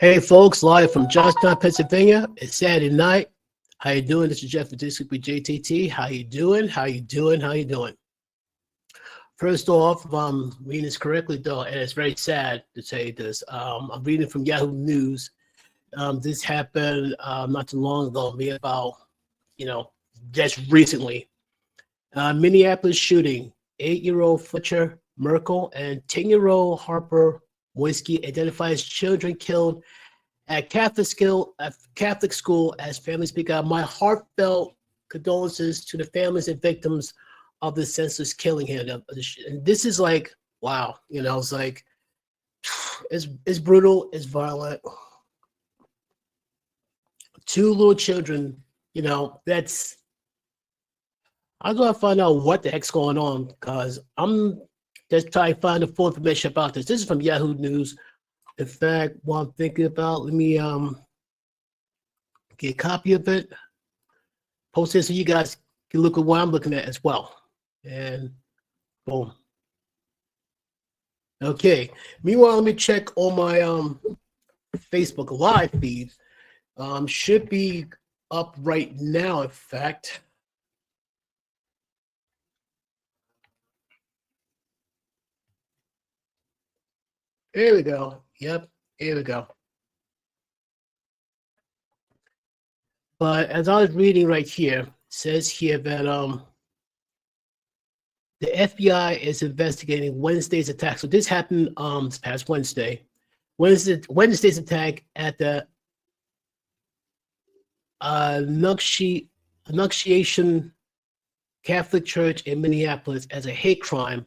Hey folks, live from Johnstown, Pennsylvania. It's Saturday night. How you doing? This is Jeff with This Week with JTT. How you doing? How you doing? How you doing? First off, if I'm reading this correctly, though, and it's very sad to say this. I'm reading from Yahoo News. This happened not too long ago, maybe about, just recently. Minneapolis shooting. 8-year-old Fletcher Merkel and 10-year-old Harper Moisky identified as children killed at Catholic school as families speak out. My heartfelt condolences to the families and victims of the senseless killing here. And this is like, wow, it's like, it's brutal, it's violent. Two little children, that's, I'm gonna find out what the heck's going on because I'm just trying to find the full information about this. This is from Yahoo News. In fact, while I'm thinking about, let me get a copy of it, post it so you guys can look at what I'm looking at as well. And boom. Okay. Meanwhile, let me check on my Facebook live feed. Should be up right now, in fact. There we go. Yep, here we go. But as I was reading right here, it says here that the FBI is investigating Wednesday's attack. So this happened this past Wednesday. Wednesday's attack at the Annunciation Catholic Church in Minneapolis as a hate crime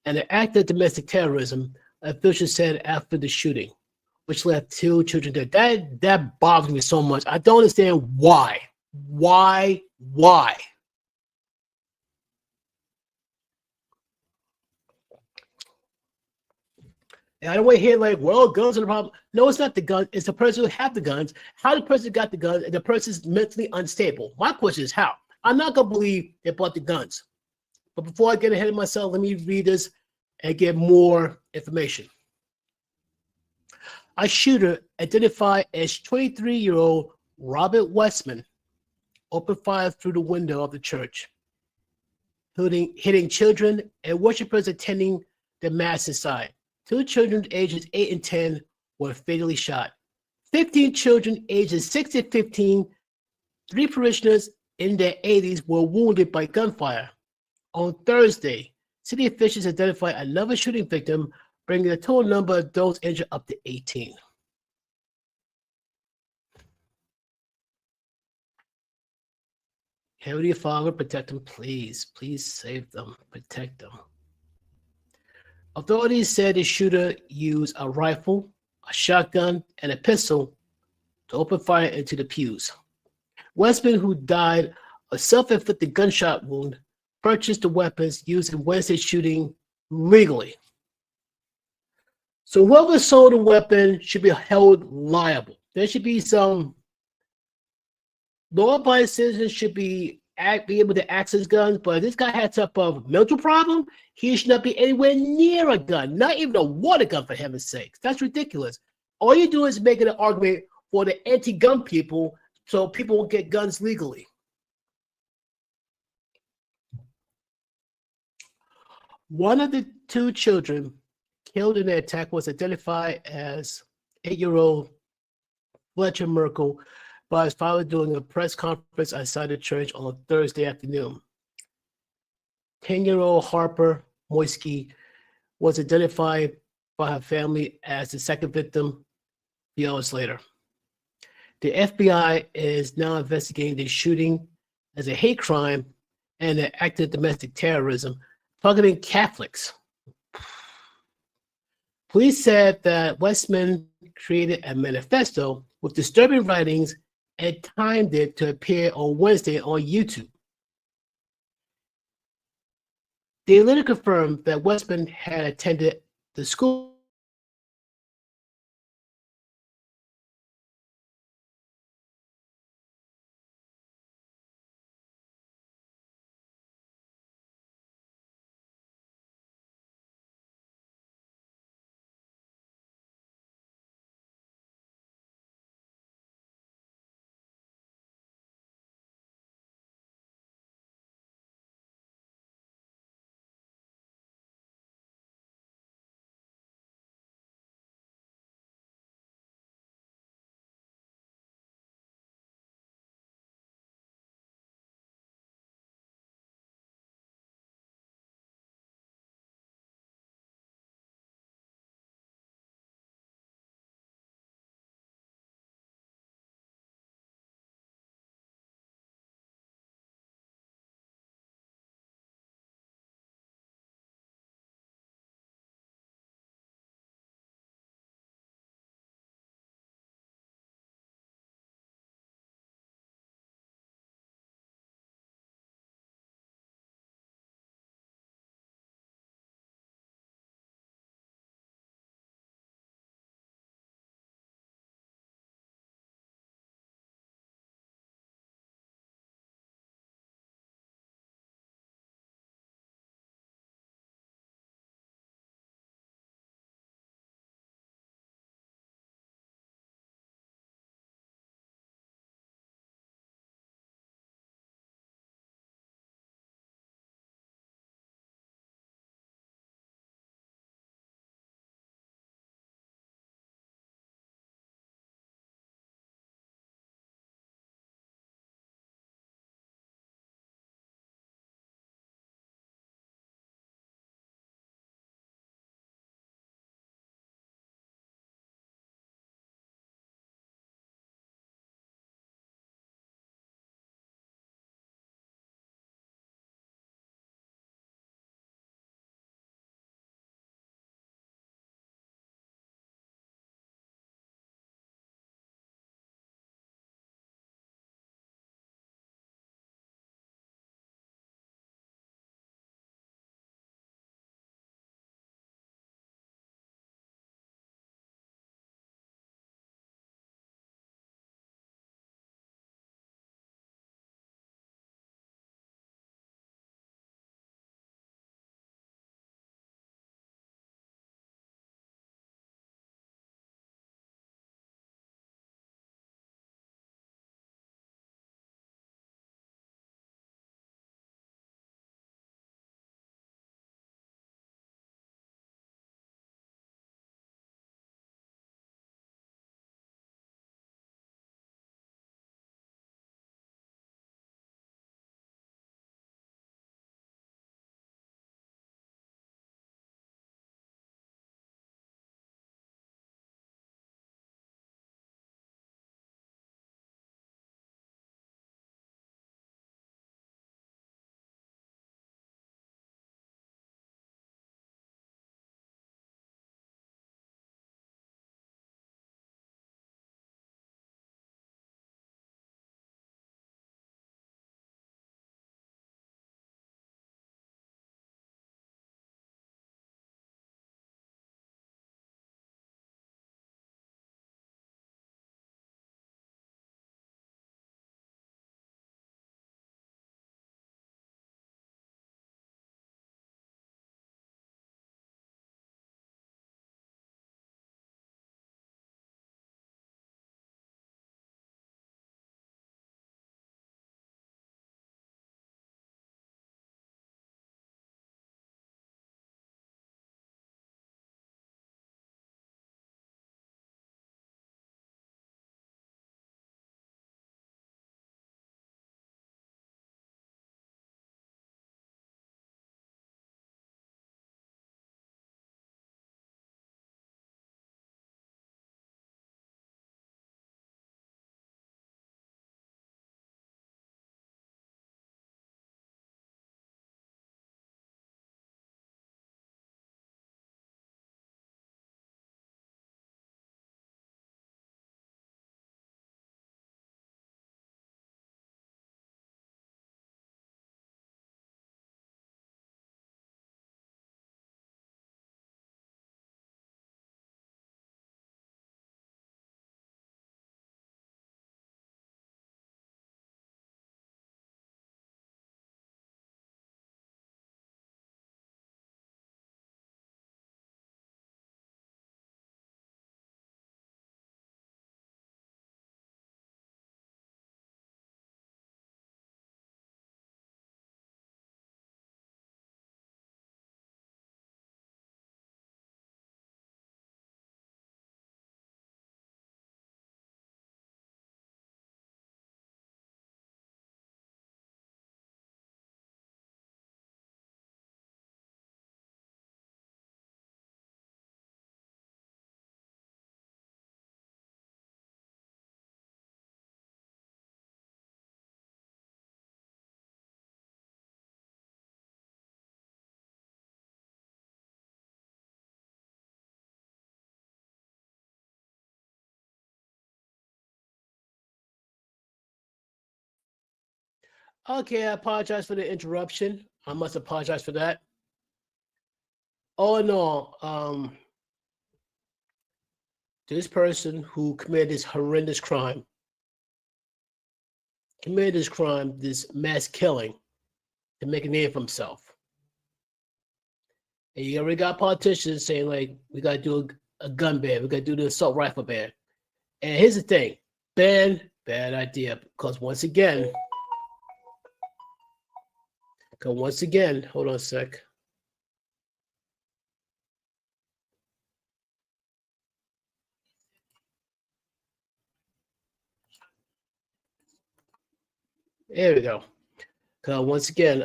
and an act of domestic terrorism, officials said after the shooting, which left two children dead. That bothers me so much. I don't understand why. Why? And I don't want to hear like, well, guns are the problem. No, it's not the gun. It's the person who have the guns. How the person got the guns, and the person's mentally unstable. My question is how. I'm not gonna believe they bought the guns. But before I get ahead of myself, let me read this and get more information. A shooter identified as 23-year-old Robert Westman opened fire through the window of the church, hitting children and worshipers attending the mass inside. Two children ages 8 and 10 were fatally shot. 15 children ages 6 and 15, 3 parishioners in their 80s were wounded by gunfire. On Thursday, city officials identified another shooting victim, bringing the total number of those injured up to 18. Heavenly Father, protect them, please. Please save them, protect them. Authorities said the shooter used a rifle, a shotgun, and a pistol to open fire into the pews. Westman, who died a self-inflicted gunshot wound, purchased the weapons used in Wednesday's shooting legally. So whoever sold the weapon should be held liable. There should be some law-abiding citizens should be able to access guns, but if this guy had some type of mental problem, he should not be anywhere near a gun, not even a water gun, for heaven's sakes. That's ridiculous. All you do is making an argument for the anti-gun people so people won't get guns legally. One of the two children killed in the attack was identified as 8-year-old Fletcher Merkel by his father during a press conference outside the church on Thursday afternoon. 10-year-old Harper Moisky was identified by her family as the second victim 3 hours later. The FBI is now investigating the shooting as a hate crime and an act of domestic terrorism targeting Catholics. Police said that Westman created a manifesto with disturbing writings and timed it to appear on Wednesday on YouTube. They later confirmed that Westman had attended the school Okay, I apologize for the interruption. I must apologize for that. All in all, this person who committed this horrendous crime, this mass killing, to make a name for himself. And you already got politicians saying, like, we got to do a gun ban, we got to do the assault rifle ban. And here's the thing, ban, bad idea, because once again, hold on a sec. There we go. Because once again,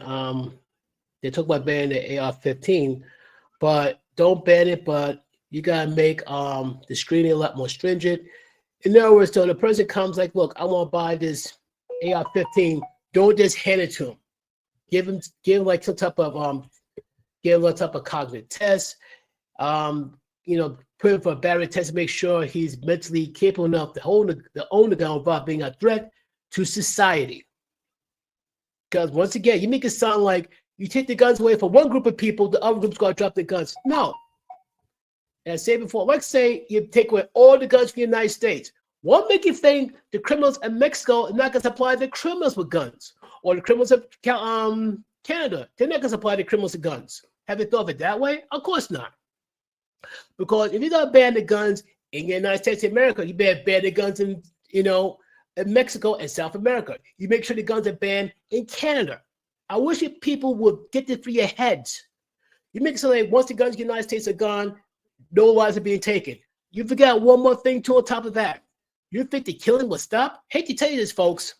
they talk about banning the AR-15, but don't ban it, but you gotta make the screening a lot more stringent. In other words, so the person comes like, look, I want to buy this AR-15, don't just hand it to him. Give him like some type of cognitive test. Put him for a battery test to make sure he's mentally capable enough to own the gun without being a threat to society. Because once again, you make it sound like you take the guns away from one group of people, the other group's going to drop the guns. No. As I said before, let's say you take away all the guns from the United States. What make you think the criminals in Mexico are not going to supply the criminals with guns? Or the criminals of Canada, they're not going to supply the criminals with guns. Have you thought of it that way? Of course not. Because if you're going to ban the guns in the United States of America, you better ban the guns in Mexico and South America. You make sure the guns are banned in Canada. I wish people would get this through your heads. You make it so like once the guns in the United States are gone, no lives are being taken. You forgot one more thing too on top of that. You think the killing will stop? Hate to tell you this, folks.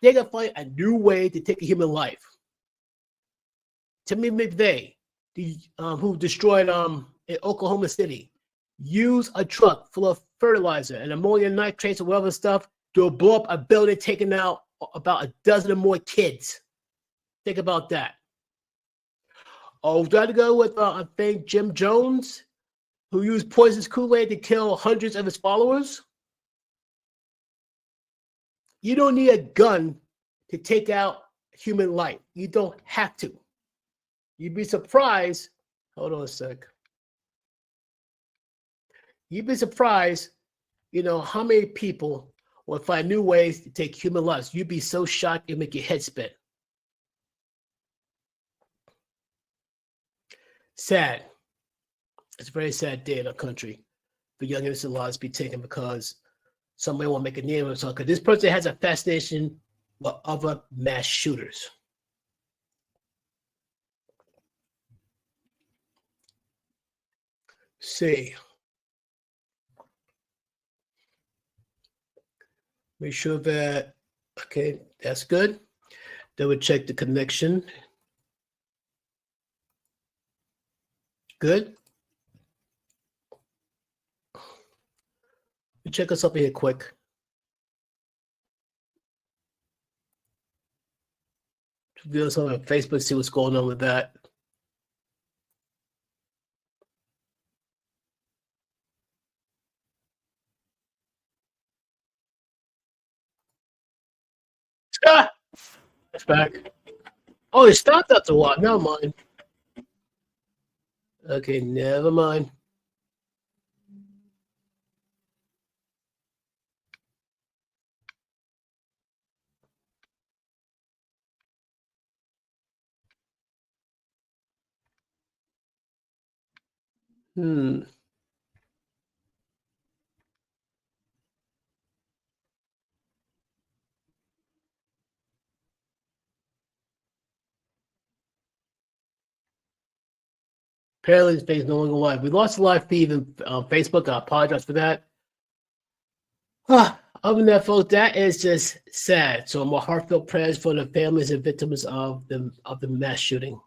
They're going to find a new way to take a human life. Timmy McVeigh, who destroyed in Oklahoma City, used a truck full of fertilizer and ammonium nitrates and whatever stuff to blow up a building, taking out about a dozen or more kids. Think about that. Oh, do I have to go with, I think, Jim Jones, who used poisonous Kool-Aid to kill hundreds of his followers? You don't need a gun to take out human life. You don't have to. You'd be surprised. Hold on a sec. You'd be surprised, how many people will find new ways to take human lives. You'd be so shocked it'd make your head spin. Sad. It's a very sad day in our country for young innocent lives to be taken because somebody want to make a name of themselves. Because this person has a fascination with other mass shooters. See. Make sure that, okay, that's good. Then we check the connection. Good. Check us up here quick. View us on Facebook, see what's going on with that. Ah! It's back. Oh, it stopped after a while. Never mind. Okay, never mind. Apparently, his face no longer live. We lost a live feed on Facebook. I apologize for that. Other than that, folks, that is just sad. So, my heartfelt prayers for the families and victims of the mass shooting.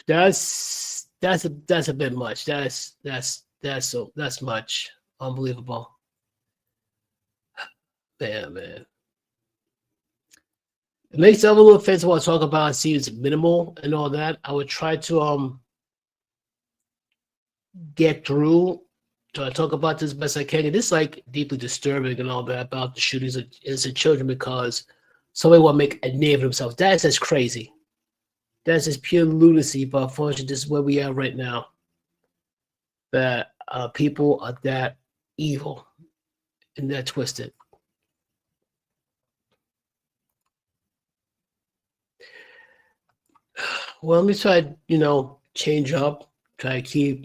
That's a bit much. That's much. Unbelievable. Man. It makes it a little offensive what I talk about and see it's minimal and all that. I would try to get through to talk about this best I can. And this is like deeply disturbing and all that about the shootings of innocent children because somebody want to make a name for themselves. That's just crazy. That's just pure lunacy. But unfortunately, this is where we are right now. That people are that evil and that twisted. Well, let me try, change up, try to keep,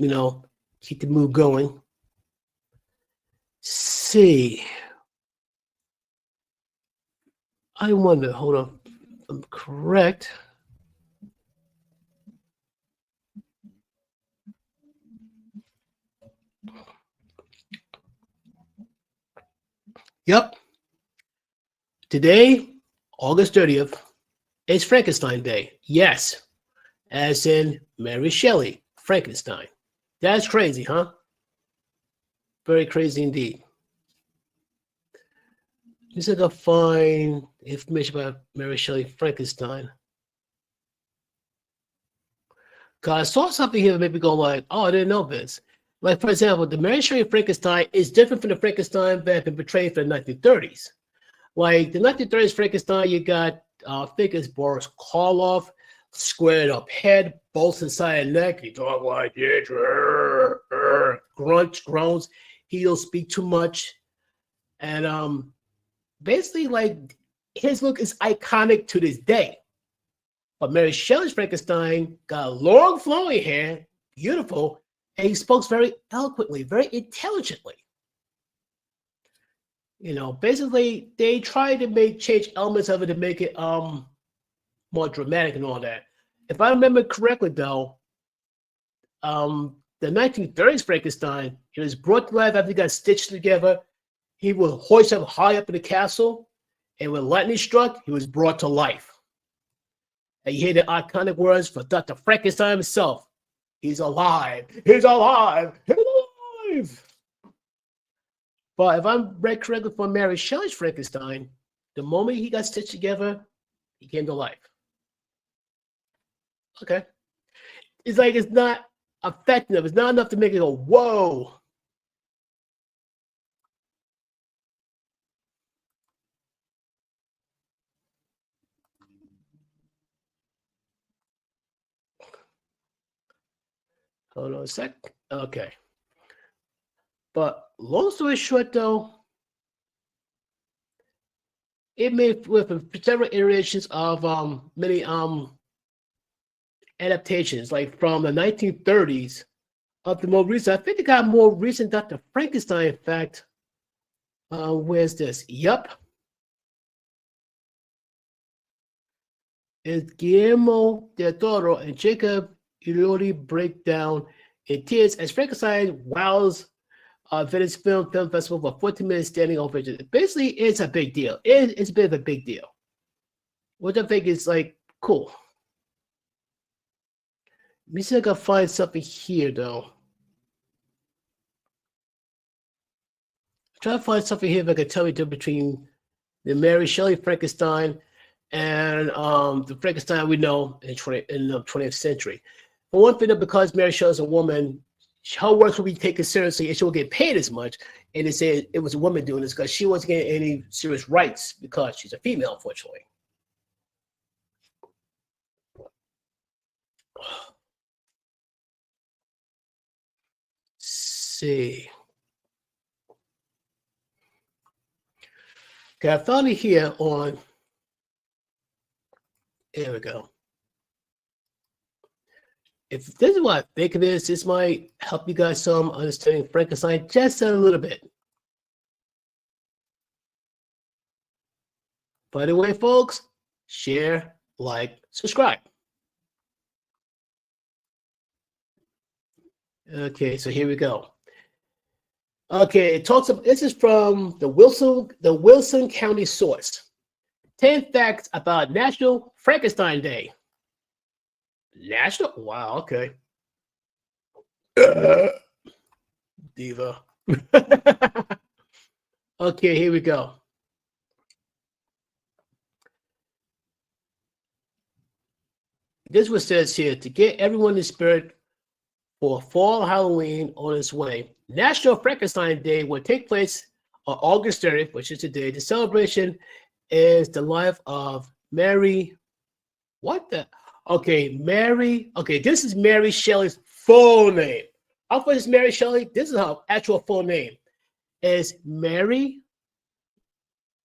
keep the mood going. See. I wonder, hold on, I'm correct. Yep. Today, August 30th, is Frankenstein Day. Yes. As in Mary Shelley, Frankenstein. That's crazy, huh? Very crazy indeed. Just like to find information about Mary Shelley, Frankenstein. Because I saw something here that made me go like, oh, I didn't know this. Like, for example, the Mary Shelley Frankenstein is different from the Frankenstein that had been portrayed for the 1930s. Like, the 1930s Frankenstein, you got, I think it's Boris Karloff, squared up head, bolts inside the neck. He talk like this, grunts, groans. He don't speak too much. And basically, like, his look is iconic to this day. But Mary Shelley's Frankenstein got long flowing hair, beautiful, and he spoke very eloquently, very intelligently. Basically, they tried to change elements of it to make it more dramatic and all that. If I remember correctly, though, the 1930s Frankenstein, he was brought to life after he got stitched together. He was hoisted up high up in the castle, and when lightning struck, he was brought to life. And you hear the iconic words for Dr. Frankenstein himself. He's alive. He's alive. He's alive. But if I'm read correctly from Mary Shelley's Frankenstein, the moment he got stitched together, he came to life. Okay. It's like it's not effective. It's not enough to make it go, whoa. Hold on a sec. Okay. But long story short, though, it made with several iterations of many adaptations, like from the 1930s up to more recent. I think it got more recent Dr. Frankenstein, in fact. Where's this? Yup. It's Guillermo del Toro and Jacob Elordi break down in tears as Frankenstein wows Venice Film Festival for 14 minutes standing ovation. Basically, it's a big deal. It's a bit of a big deal. Which I think is like cool. Let me see if I can find something here, though. Try to find something here that can tell me the difference between the Mary Shelley Frankenstein and the Frankenstein we know in the 20th century. For one thing, because Mary Shelley is a woman, her work will be taken seriously and she will get paid as much. And they say it was a woman doing this because she wasn't getting any serious rights because she's a female, unfortunately. See. Okay, I found it here on. There we go. If this is what I think it is, this might help you guys some understanding Frankenstein just a little bit. By the way, folks, share, like, subscribe. Okay, so here we go. Okay, it talks about, this is from the Wilson County source. 10 facts about National Frankenstein Day. National? Wow, okay. Diva. Okay, here we go. This was says here, to get everyone in the spirit for fall Halloween on its way. National Frankenstein Day will take place on August 30th, which is today. The celebration is the life of Mary. What the? Okay, Mary. Okay, this is Mary Shelley's full name. How about this Mary Shelley? This is her actual full name. Is Mary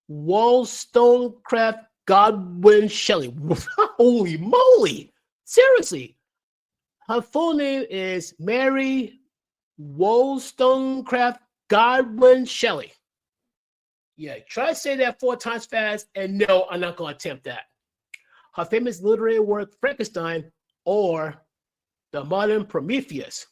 Wollstonecraft Godwin Shelley. Holy moly! Seriously, her full name is Mary Wollstonecraft Godwin Shelley. Yeah, try to say that 4 times fast, and no, I'm not going to attempt that. Her famous literary work, Frankenstein, or The Modern Prometheus.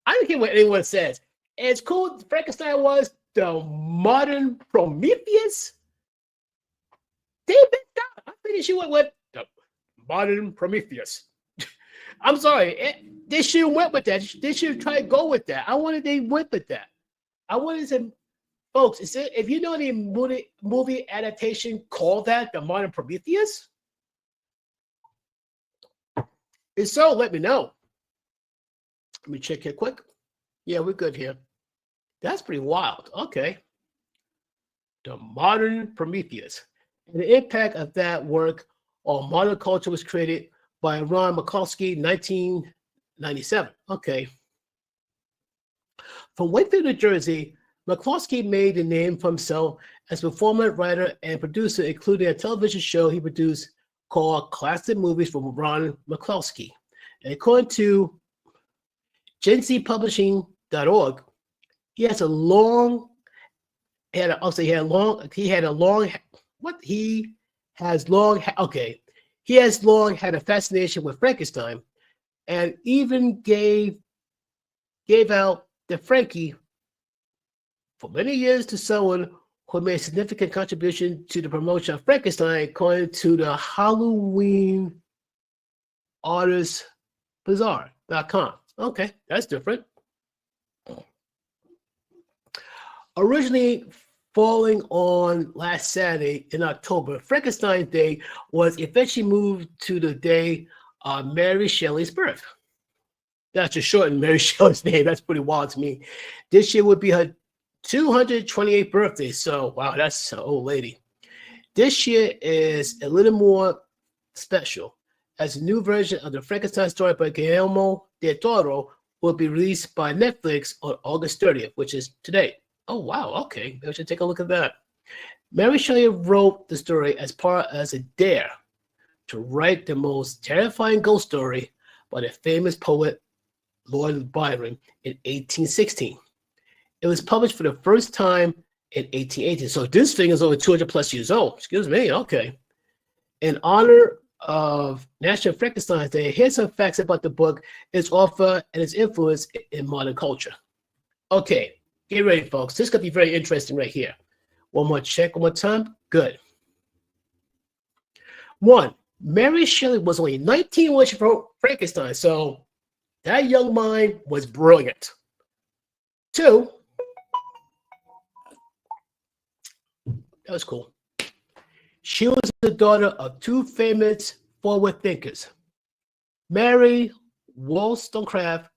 I don't care what anyone says. As cool as Frankenstein was, The Modern Prometheus, they missed out. I think she went with The Modern Prometheus. I'm sorry. They should have went with that. They should have tried to go with that. I wanted they went with that. I wanted to, folks, if you know any movie adaptation called that The Modern Prometheus, if so, let me know. Let me check here quick. Yeah, we're good here. That's pretty wild. Okay. The Modern Prometheus. And the impact of that work on modern culture was created by Ron McCloskey, 1997. Okay. From Wakefield, New Jersey, McCloskey made a name for himself as a performer, writer, and producer, including a television show he produced called Classic Movies from Ron McCloskey. And according to GenCPublishing.org, he has long had a fascination with Frankenstein, and even gave out the Frankie for many years to someone who made a significant contribution to the promotion of Frankenstein, according to the Halloween Artist Bazaar.com. Okay, that's different. Originally falling on last Saturday in October, Frankenstein's Day was eventually moved to the day of Mary Shelley's birth. That's just shortened Mary Shelley's name. That's pretty wild to me. This year would be her 228th birthday. So, wow, that's an old lady. This year is a little more special, as a new version of the Frankenstein story by Guillermo del Toro will be released by Netflix on August 30th, which is today. Oh, wow. Okay. Maybe I should take a look at that. Mary Shelley wrote the story as part as a dare to write the most terrifying ghost story by the famous poet Lord Byron in 1816. It was published for the first time in 1818. So this thing is over 200 plus years old. Excuse me. Okay. In honor of National Frankenstein's Day, here's some facts about the book, its author, and its influence in modern culture. Okay. Get ready, folks. This could be very interesting right here. One more time. Good. 1. Mary Shelley was only 19 when she wrote Frankenstein, so that young mind was brilliant. 2. That was cool. She was the daughter of 2 famous forward thinkers, Mary Wollstonecraft,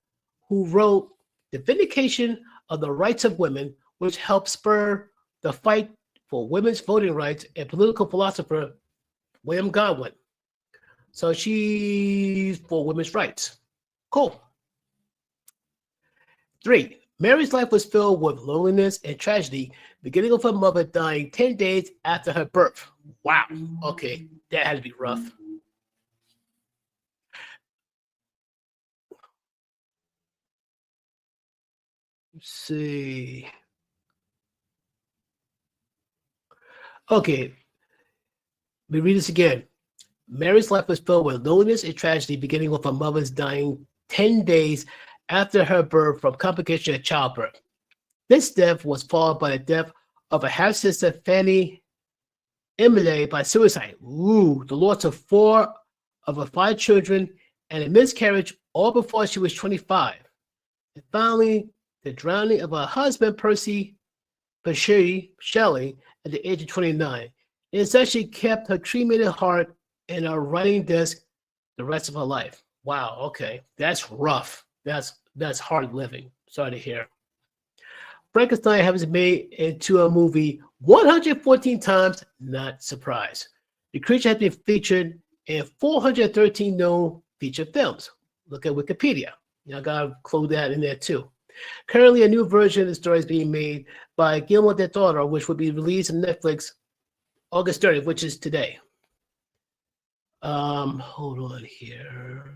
who wrote The Vindication of the Rights of Women, which helped spur the fight for women's voting rights, and political philosopher William Godwin. So she's for women's rights. Cool. 3. Mary's life was filled with loneliness and tragedy, beginning with her mother dying 10 days after her birth. Wow. Okay, that had to be rough. Let's see. Okay, let me read this again. Mary's life was filled with loneliness and tragedy, beginning with her mother's dying 10 days after her birth from complications of childbirth. This death was followed by the death of a half-sister, Fanny Emily, by suicide. Ooh, the loss of 4 of her 5 children and a miscarriage all before she was 25. And finally, the drowning of her husband, Percy Shelley, at the age of 29. It essentially kept her cremated heart in her writing desk the rest of her life. Wow, okay. That's rough. That's hard living. Sorry to hear. Frankenstein has been made into a movie 114 times, not surprised. The creature has been featured in 413 known feature films. Look at Wikipedia. I gotta include that in there too. Currently, a new version of the story is being made by Guillermo del Toro, which will be released on Netflix August 30th, which is today. Hold on here.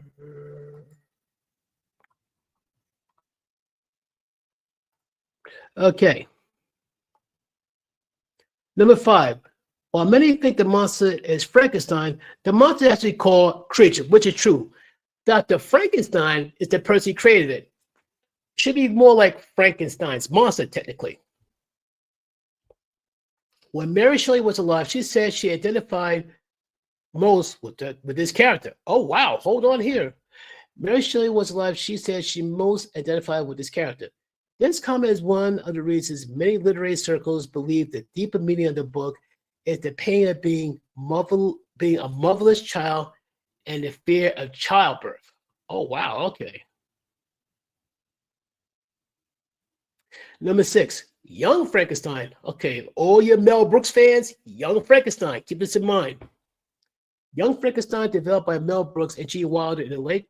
Okay. Number 5. While many think the monster is Frankenstein, the monster is actually called creature, which is true. Dr. Frankenstein is the person who created it. Should be more like Frankenstein's monster, technically. When Mary Shelley was alive, she said she identified most with this character. Oh, wow. Hold on here. Mary Shelley was alive. She said she most identified with this character. This comment is one of the reasons many literary circles believe the deeper meaning of the book is the pain of being a motherless child and the fear of childbirth. Oh, wow. Okay. Number 6, Young Frankenstein. Okay, all your Mel Brooks fans, Young Frankenstein. Keep this in mind. Young Frankenstein, developed by Mel Brooks and Gene Wilder in the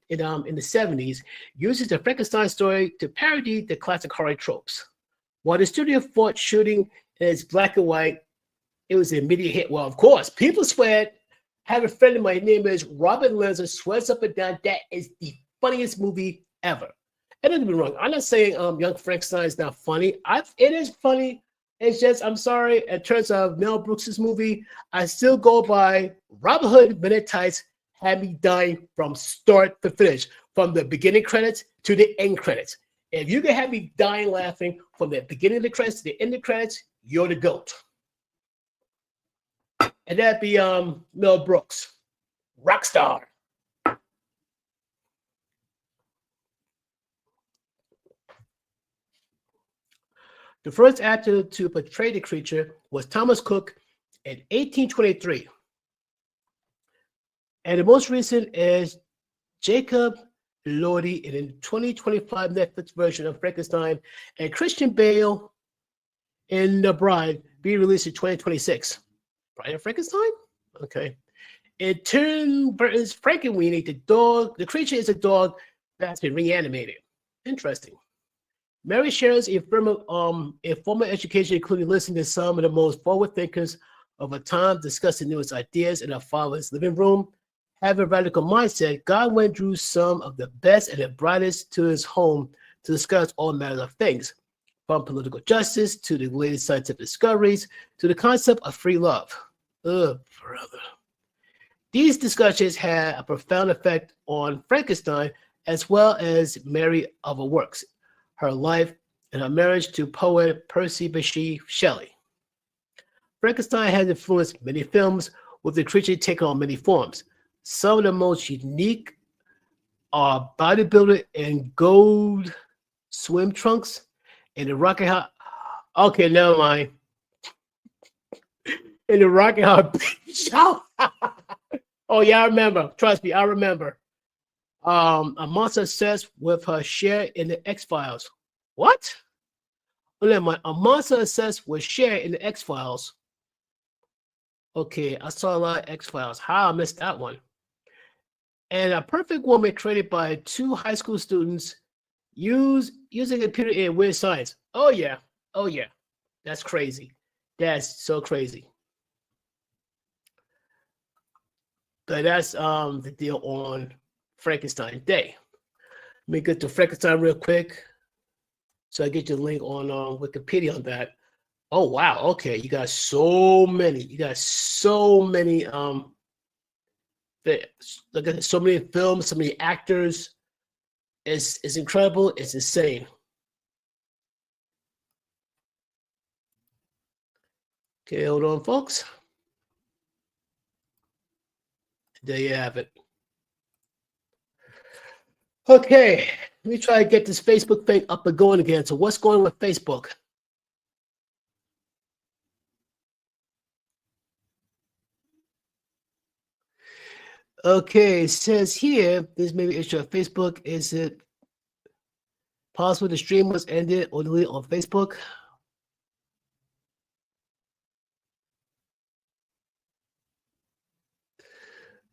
70s, uses the Frankenstein story to parody the classic horror tropes. While the studio fought shooting in its black and white, it was an immediate hit. Well, of course, people swear. I have a friend of mine, his name is Robert Lenzer, swears up and down that is the funniest movie ever. And don't get me wrong, I'm not saying Young Frankenstein is not funny. It is funny. It's just, I'm sorry, in terms of Mel Brooks' movie, I still go by Robin Hood Men in Tights had me dying from start to finish, from the beginning credits to the end credits. If you can have me dying laughing from the beginning of the credits to the end of the credits, you're the GOAT. And that'd be Mel Brooks, rock star. The first actor to portray the creature was Thomas Cook in 1823. And the most recent is Jacob Elordi in the 2025 Netflix version of Frankenstein, and Christian Bale in The Bride, being released in 2026. Bride of Frankenstein? Okay. In Tim Burton's Frankenweenie, the creature is a dog that's been reanimated. Interesting. Mary shares a formal education, including listening to some of the most forward thinkers of her time, discussing newest ideas in her father's living room. Having a radical mindset, God went through some of the best and the brightest to his home to discuss all matters of things, from political justice to the latest scientific discoveries to the concept of free love. Brother. These discussions had a profound effect on Frankenstein as well as many other works, her life, and her marriage to poet Percy Bysshe Shelley. Frankenstein has influenced many films, with the creature taking on many forms. Some of the most unique are bodybuilder in gold swim trunks and the Rocket Hot. Okay, never mind. In the Rocket Hot show. Oh yeah, I remember. Trust me, I remember. A monster obsessed with her share in the X-Files. What? A monster obsessed with Cher in the X-Files. Okay, I saw a lot of X-Files. How I missed that one. And A Perfect Woman, created by 2 high school students using a computer in weird science. Oh yeah. Oh yeah. That's crazy. That's so crazy. But that's the deal on Frankenstein Day. Let me get to Frankenstein real quick, so I get your link on Wikipedia on that. Oh wow, okay, you got so many. You got so many. Look at so many films, so many actors. It's incredible. It's insane. Okay, hold on, folks. There you have it. Okay, let me try to get this Facebook thing up and going again. So what's going on with Facebook? Okay, it says here, this may be an issue on Facebook. Is it Possible the stream was ended or deleted on Facebook.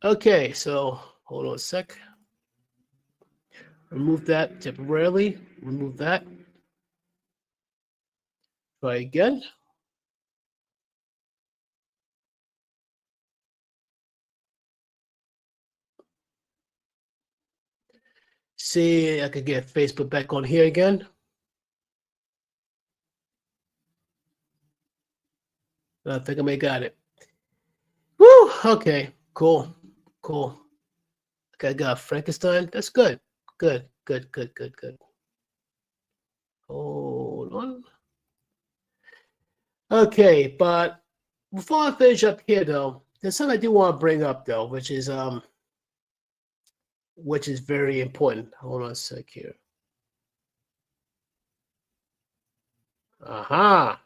Okay, so hold on a sec. Remove that temporarily. Remove that. Try again. See, I could get Facebook back on here again. I think I may got it. Woo! Okay, cool. Cool. Okay, I got Frankenstein. That's good. Good. Hold on. Okay, but before I finish up here though, there's something I do want to bring up though, which is very important. Hold on a sec here. Aha.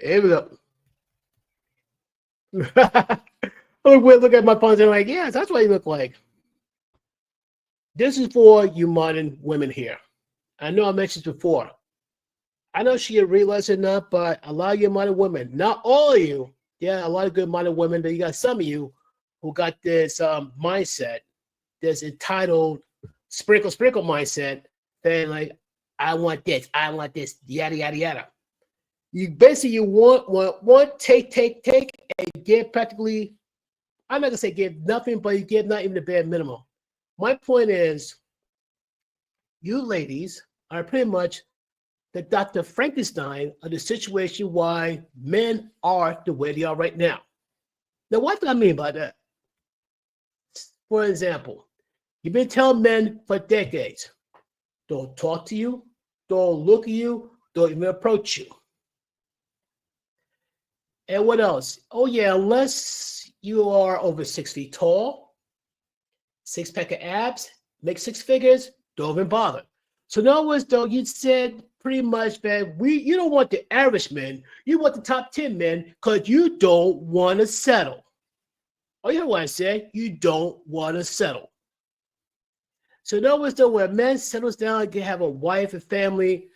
Here we go. Look at my phones and I'm like, yes, that's what you look like. This is for you modern women here. I know I mentioned this before. I know she realized it not, but a lot of you modern women, not all of you, yeah, a lot of good modern women, but you got some of you who got this mindset, this entitled sprinkle mindset, saying like, I want this, yada, yada, yada. You basically want, take, and get practically, I'm not gonna say give nothing, but you give not even the bare minimum. My point is, you ladies are pretty much the Dr. Frankenstein of the situation why men are the way they are right now. Now, what do I mean by that? For example, you've been telling men for decades, don't talk to you, don't look at you, don't even approach you. And what else? Oh yeah, unless you are over 6 feet tall, 6-pack of abs, make 6 figures, don't even bother. So in other words, though, you said pretty much that you don't want the average men, you want the top 10 men because you don't want to settle. Oh, you know what I said? You don't want to settle. So in other words, though, when a man settles down and can have a wife and family,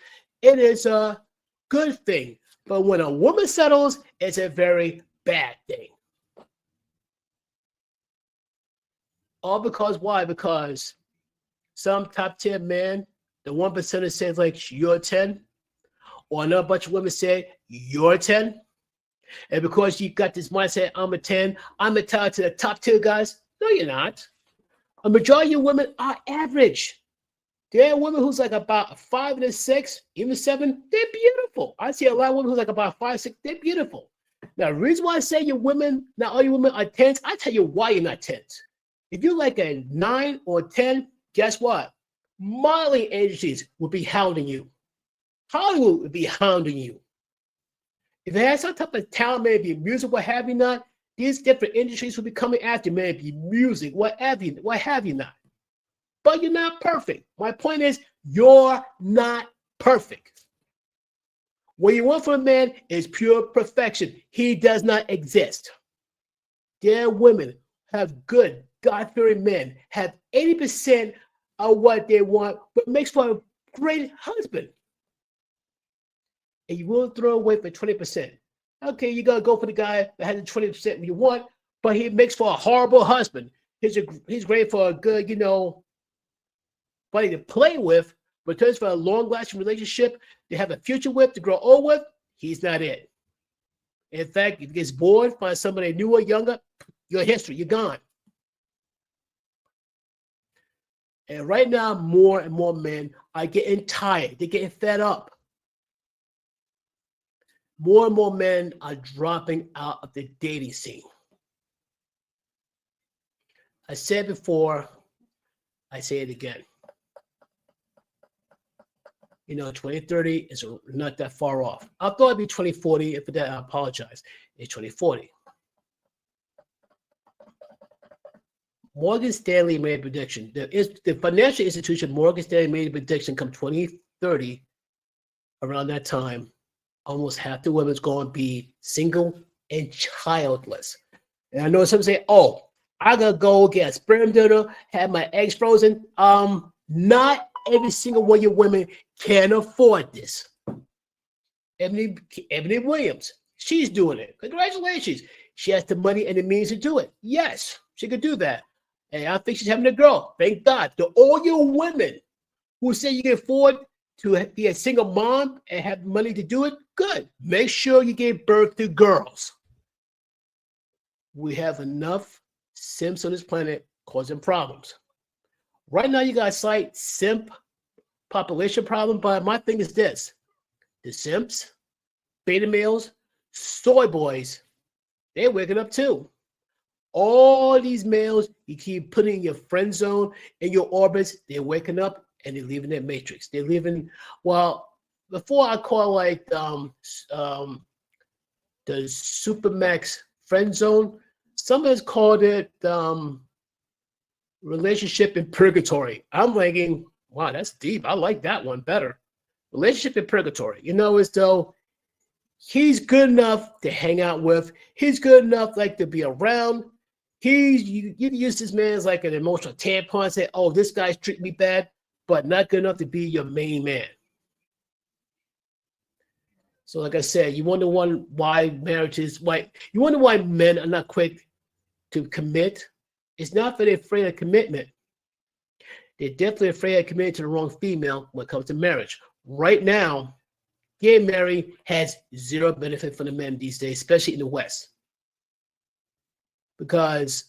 it is a good thing. But when a woman settles, it's a very bad thing. All because why? Because some top 10 men, the 1% says like you're 10, or another bunch of women say you're 10. And because you got this mindset, I'm a 10, I'm entitled to the top 2 guys. No, you're not. A majority of women are average. There are women who's like about 5 and 6, even 7. They're beautiful. I see a lot of women who's like about 5, 6. They're beautiful. Now, the reason why I say your women, not all your women are 10s, I tell you why you're not 10s. If you're like a 9 or 10, guess what? Modeling agencies will be hounding you. Hollywood will be hounding you. If it has some type of talent, maybe music, what have you not, these different industries will be coming after, maybe music, what have you not. But you're not perfect. My point is, you're not perfect. What you want from a man is pure perfection. He does not exist. There are women have good, God-fearing men, have 80% of what they want, but makes for a great husband. And you will throw away for 20%. Okay, you gotta go for the guy that has the 20% you want, but he makes for a horrible husband. He's great for a good, buddy to play with, but turns for a long-lasting relationship to have a future with, to grow old with, he's not it. In fact, if he gets bored, find somebody newer, younger, your history, you're gone. And right now, more and more men are getting tired. They're getting fed up. More and more men are dropping out of the dating scene. I said before, I say it again. 2030 is not that far off. I thought it'd be 2040. If for that, I apologize. It's 2040. Morgan Stanley made a prediction. The financial institution Morgan Stanley made a prediction come 2030, around that time, almost half the women's going to be single and childless. And I know some say, oh, I gotta go get a sperm donor, have my eggs frozen. Not every single one of your women can afford this. Ebony Williams, she's doing it. Congratulations. She has the money and the means to do it. Yes, she could do that. And I think she's having a girl. Thank God. To all you women who say you can afford to be a single mom and have money to do it, good. Make sure you give birth to girls. We have enough simps on this planet causing problems. Right now, you got a slight simp population problem, but my thing is this. The simps, beta males, soy boys, they're waking up too. All these males you keep putting in your friend zone, in your orbits, they're waking up and they're leaving their matrix. They're leaving, well, before I call like the Supermax friend zone, some has called it relationship in purgatory. I'm thinking, wow, that's deep. I like that one better. Relationship in purgatory. You know, as though he's good enough to hang out with. He's good enough like to be around. You use this man as like an emotional tampon and say, oh, this guy's treating me bad, but not good enough to be your main man. So like I said, you wonder why you wonder why men are not quick to commit. It's not that they're afraid of commitment. They're definitely afraid of committing to the wrong female when it comes to marriage. Right now, getting married has zero benefit for the men these days, especially in the West. Because,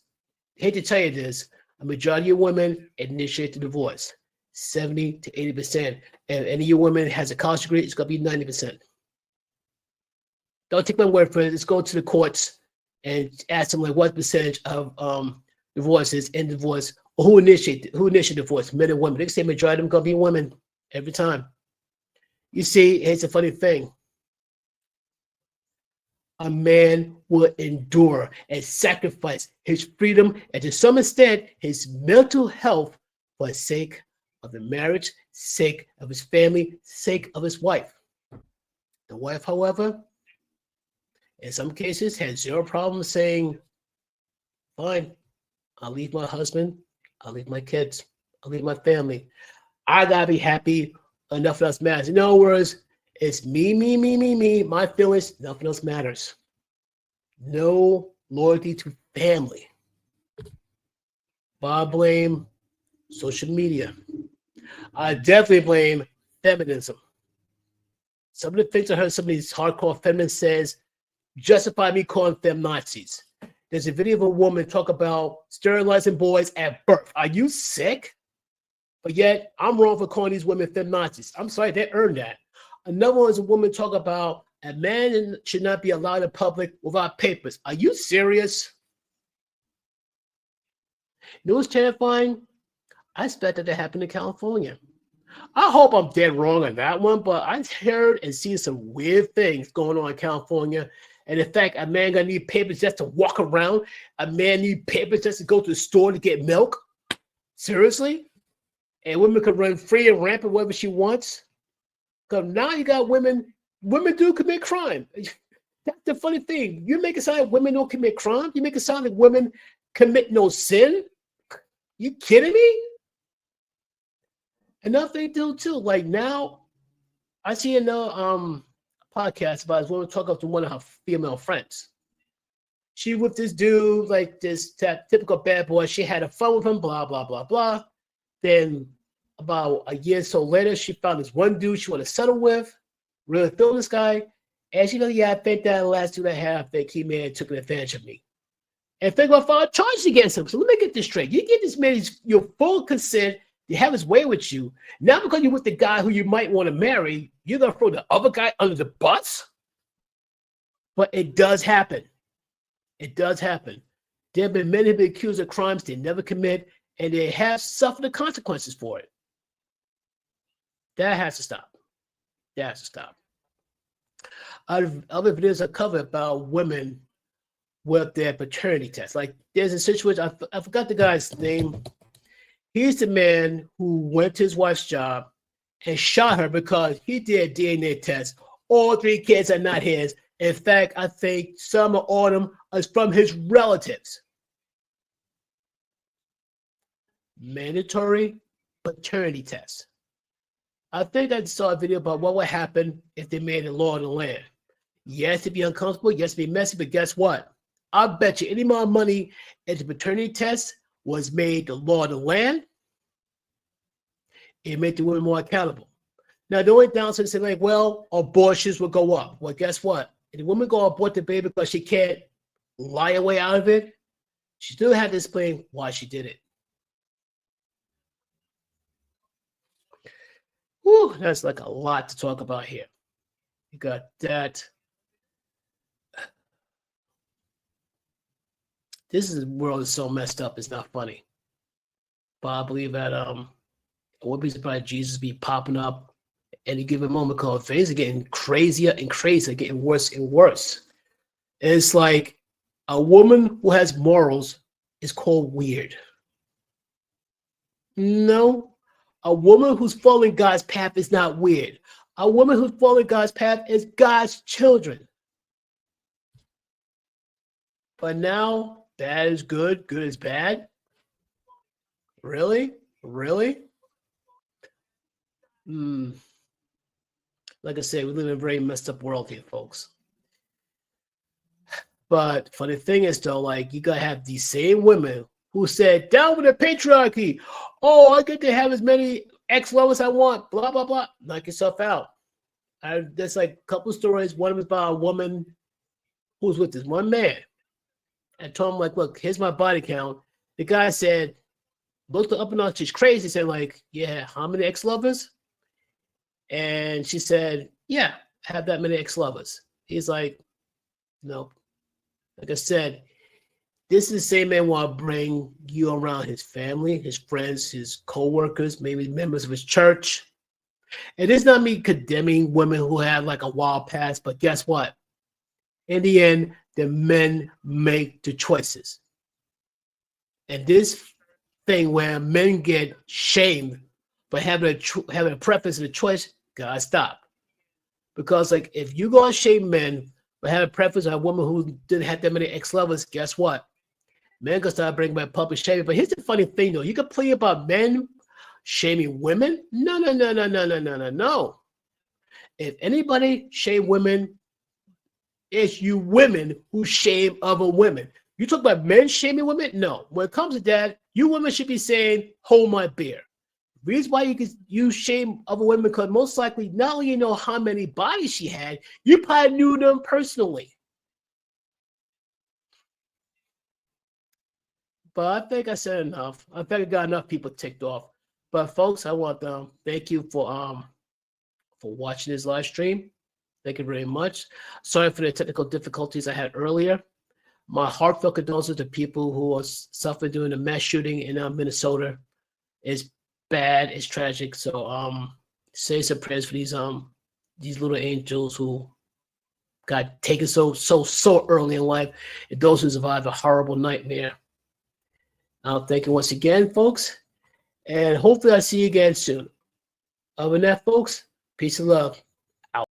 I hate to tell you this, a majority of women initiate the divorce, 70 to 80%. And any of you women has a college degree, it's going to be 90%. Don't take my word for it. Let's go to the courts and ask them like what percentage of divorces and divorce, or who initiate divorce, men and women. They say majority of them going to be women every time. You see, it's a funny thing. A man will endure and sacrifice his freedom and to some extent his mental health for the sake of the marriage, sake of his family, sake of his wife. The wife, however, in some cases has zero problem saying, fine, I'll leave my husband, I'll leave my kids, I'll leave my family. I gotta be happy, nothing else matters. In other words, it's me, my feelings, nothing else matters. No loyalty to family. But I blame social media. I definitely blame feminism. Some of the things I heard some of these hardcore feminists says justify me calling them Nazis. There's a video of a woman talk about sterilizing boys at birth. Are you sick? But yet, I'm wrong for calling these women feminazis. I'm sorry, they earned that. Another one is a woman talk about a man should not be allowed in public without papers. Are you serious? You know what's terrifying? I expect that to happen in California. I hope I'm dead wrong on that one, but I've heard and seen some weird things going on in California. And in fact, a man gonna need papers just to walk around. A man need papers just to go to the store to get milk. Seriously? And women could run free and rampant wherever she wants. Because now you got women do commit crime. That's the funny thing. You make it sound like women don't commit crime. You make it sound like women commit no sin. You kidding me? Enough they do too. Like now, I see another podcast about this woman talking to one of her female friends. She with this dude, like this typical bad boy. She had a fun with him, blah, blah, blah, blah. Then about a year or so later, she found this one dude she wanted to settle with, really feeling this guy. And she goes, yeah, I think that last dude I had, I think he may have taken advantage of me. And think about filing charges against him. So let me get this straight. You get this man your full consent to have his way with you. Now because you're with the guy who you might want to marry, you're going to throw the other guy under the bus? But it does happen. It does happen. There have been men who have been accused of crimes they never commit, and they have suffered the consequences for it. That has to stop. That has to stop. Other videos I covered about women with their paternity test. Like there's a situation, I forgot the guy's name. He's the man who went to his wife's job and shot her because he did a DNA test. All 3 kids are not his. In fact, I think some or all of them are from his relatives. mandatory paternity test. I think I saw a video about what would happen if they made a law in the land. Yes, it'd be uncomfortable. Yes, it'd be messy. But guess what? I bet you any amount of money if the paternity test was made the law of the land, it made the women more accountable. Now, the only downside is saying, like, well, abortions will go up. Well, guess what? If the woman go abort the baby because she can't lie her way out of it, she still had to explain why she did it. Whew, that's like a lot to talk about here. You got that. This world is so messed up, it's not funny. But I believe that I wouldn't be surprised Jesus be popping up any given moment because things are getting crazier and crazier, getting worse and worse. And it's like a woman who has morals is called weird. No. A woman who's following God's path is not weird. A woman who's following God's path is God's children. But now, bad is good, good is bad. Really? Really? Like I said, we live in a very messed up world here, folks. But funny thing is, though, like, you gotta have these same women who said, down with the patriarchy. Oh, I get to have as many ex-lovers I want, blah, blah, blah. Knock yourself out. There's like a couple of stories. One was about a woman who was with this one man. And told him, like, look, here's my body count. The guy said, looked her up and down, she's crazy. Said, like, yeah, how many ex-lovers? And she said, yeah, I have that many ex-lovers. He's like, nope. Like I said, this is the same man want to bring you around his family, his friends, his co-workers, maybe members of his church. And it's not me condemning women who have like a wild past, but guess what? In the end, the men make the choices. And this thing where men get shamed for having a preference and a choice, gotta stop. Because like if you're gonna shame men for having a preference on a woman who didn't have that many ex-lovers, guess what? Men gonna start bringing back public shaming. But here's the funny thing, though. You complain about men shaming women? No. If anybody shame women, it's you women who shame other women. You talk about men shaming women? No. When it comes to that, you women should be saying, hold my beer. The reason why you shame other women, because most likely not only you know how many bodies she had, you probably knew them personally. But I think I said enough. I think I got enough people ticked off. But folks, I want to thank you for watching this live stream. Thank you very much. Sorry for the technical difficulties I had earlier. My heartfelt condolences to people who are suffering during the mass shooting in Minnesota. It's bad. It's tragic. So say some prayers for these little angels who got taken so early in life, and those who survived a horrible nightmare. Thank you once again, folks. And hopefully I'll see you again soon. Other than that, folks, peace and love. Out.